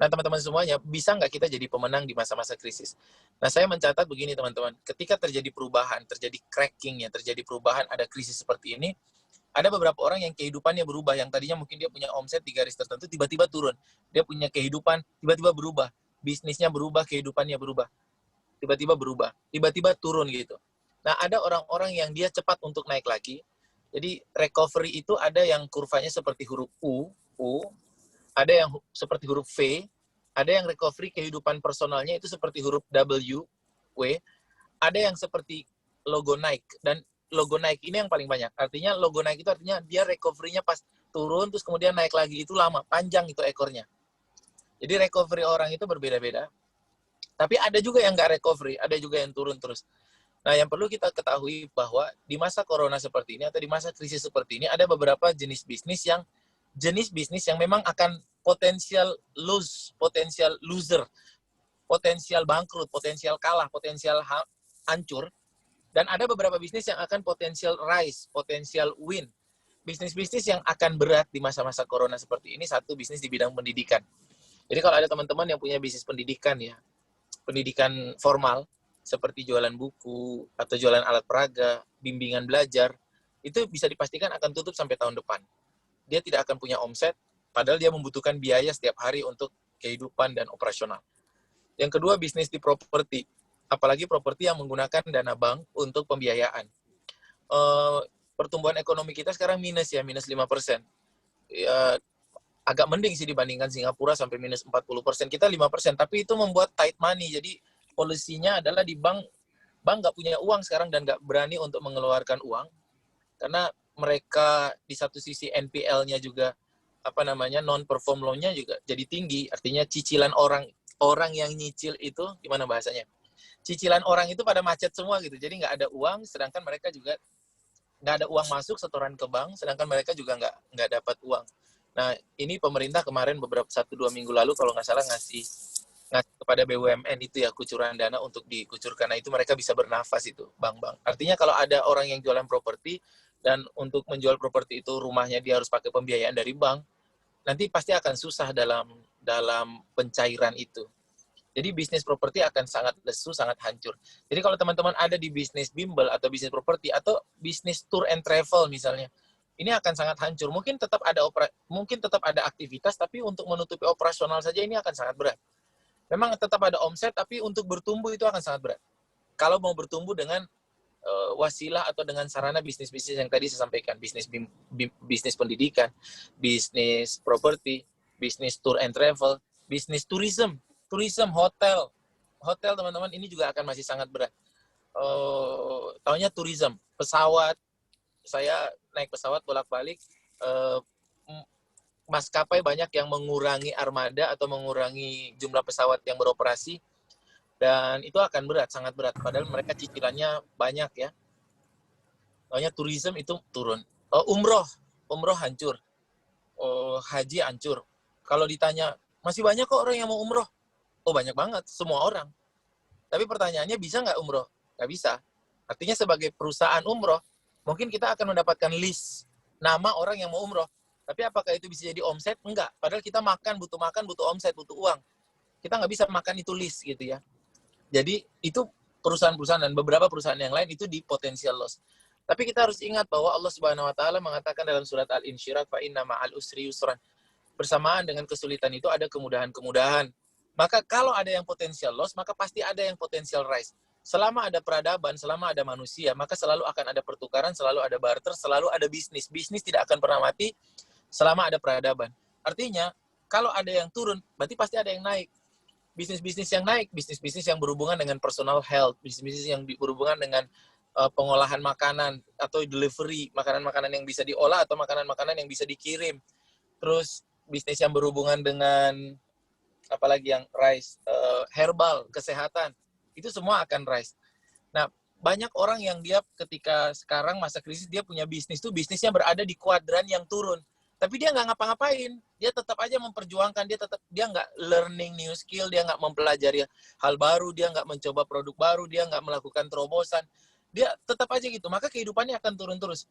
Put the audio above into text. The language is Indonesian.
Nah, teman-teman semuanya, bisa nggak kita jadi pemenang di masa-masa krisis? Nah, saya mencatat begini, teman-teman. Ketika terjadi perubahan, terjadi cracking, ya, terjadi perubahan, ada krisis seperti ini, ada beberapa orang yang kehidupannya berubah, yang tadinya mungkin dia punya omset di garis tertentu, tiba-tiba turun. Dia punya kehidupan, tiba-tiba berubah. Bisnisnya berubah, kehidupannya berubah. Tiba-tiba berubah. Tiba-tiba turun gitu. Nah, ada orang-orang yang dia cepat untuk naik lagi. Jadi, recovery itu ada yang kurvanya seperti huruf U, ada yang seperti huruf V, ada yang recovery kehidupan personalnya itu seperti huruf W, W, ada yang seperti logo Nike, dan logo Nike ini yang paling banyak. Artinya logo Nike itu artinya dia recovery-nya pas turun, terus kemudian naik lagi, itu lama, panjang itu ekornya. Jadi recovery orang itu berbeda-beda. Tapi ada juga yang nggak recovery, ada juga yang turun terus. Nah, yang perlu kita ketahui bahwa di masa corona seperti ini atau di masa krisis seperti ini, ada beberapa jenis bisnis yang memang akan potensial loser, potensial bangkrut, potensial kalah, potensial hancur. Dan ada beberapa bisnis yang akan potensial rise, potensial win. Bisnis-bisnis yang akan berat di masa-masa corona seperti ini, satu bisnis di bidang pendidikan. Jadi kalau ada teman-teman yang punya bisnis pendidikan, ya, pendidikan formal, seperti jualan buku, atau jualan alat peraga, bimbingan belajar, itu bisa dipastikan akan tutup sampai tahun depan. Dia tidak akan punya omset, padahal dia membutuhkan biaya setiap hari untuk kehidupan dan operasional. Yang kedua, bisnis di properti. Apalagi properti yang menggunakan dana bank untuk pembiayaan. Pertumbuhan ekonomi kita sekarang minus 5%. Ya, agak mending sih dibandingkan Singapura sampai minus 40%. Kita 5%, tapi itu membuat tight money. Jadi polisinya adalah di bank nggak punya uang sekarang dan nggak berani untuk mengeluarkan uang. Karena mereka di satu sisi NPL-nya juga, non-perform loan-nya juga jadi tinggi. Artinya cicilan orang yang nyicil itu, gimana bahasanya? Cicilan orang itu pada macet semua gitu. Jadi nggak ada uang, sedangkan mereka juga nggak ada uang masuk setoran ke bank, sedangkan mereka juga nggak dapat uang. Nah, ini pemerintah kemarin beberapa 1-2 minggu lalu kalau nggak salah ngasih kepada BUMN itu ya, kucuran dana untuk dikucurkan. Nah, itu mereka bisa bernafas itu, bank-bank. Artinya kalau ada orang yang jualan properti dan untuk menjual properti itu rumahnya dia harus pakai pembiayaan dari bank, nanti pasti akan susah dalam pencairan itu. Jadi bisnis properti akan sangat lesu, sangat hancur. Jadi kalau teman-teman ada di bisnis bimbel atau bisnis properti atau bisnis tour and travel misalnya, ini akan sangat hancur. Mungkin tetap ada aktivitas, tapi untuk menutupi operasional saja ini akan sangat berat. Memang tetap ada omset, tapi untuk bertumbuh itu akan sangat berat. Kalau mau bertumbuh dengan wasilah atau dengan sarana bisnis-bisnis yang tadi saya sampaikan, bisnis pendidikan, bisnis properti, bisnis tour and travel, bisnis tourism, hotel teman-teman, ini juga akan masih sangat berat. Taunya tourism, pesawat, saya naik pesawat bolak-balik, maskapai banyak yang mengurangi armada atau mengurangi jumlah pesawat yang beroperasi, dan itu akan berat, sangat berat. Padahal mereka cicilannya banyak ya. Taunya tourism itu turun. Umroh hancur. Haji hancur. Kalau ditanya, masih banyak kok orang yang mau umroh. Oh, banyak banget, semua orang. Tapi pertanyaannya, bisa nggak umroh? Nggak bisa. Artinya sebagai perusahaan umroh, mungkin kita akan mendapatkan list nama orang yang mau umroh. Tapi apakah itu bisa jadi omset? Enggak. Padahal kita butuh omset, butuh uang. Kita nggak bisa makan itu list gitu ya. Jadi itu perusahaan-perusahaan dan beberapa perusahaan yang lain itu di potensial loss. Tapi kita harus ingat bahwa Allah Subhanahu wa taala mengatakan dalam surat Al-Insyirah, fa inna ma'al usri yusran. Bersamaan dengan kesulitan itu ada kemudahan-kemudahan. Maka kalau ada yang potensial loss, maka pasti ada yang potensial rise. Selama ada peradaban, selama ada manusia, maka selalu akan ada pertukaran, selalu ada barter, selalu ada bisnis. Bisnis tidak akan pernah mati selama ada peradaban. Artinya, kalau ada yang turun, berarti pasti ada yang naik. Bisnis-bisnis yang naik, bisnis-bisnis yang berhubungan dengan personal health, bisnis-bisnis yang berhubungan dengan pengolahan makanan atau delivery, makanan-makanan yang bisa diolah atau makanan-makanan yang bisa dikirim. Terus bisnis yang berhubungan dengan apalagi yang rise, herbal, kesehatan, itu semua akan rise. Nah, banyak orang yang dia ketika sekarang masa krisis, dia punya bisnis tuh, bisnisnya berada di kuadran yang turun. Tapi dia nggak ngapa-ngapain, dia tetap aja memperjuangkan, dia nggak learning new skill, dia nggak mempelajari hal baru, dia nggak mencoba produk baru, dia nggak melakukan terobosan, dia tetap aja gitu. Maka kehidupannya akan turun terus.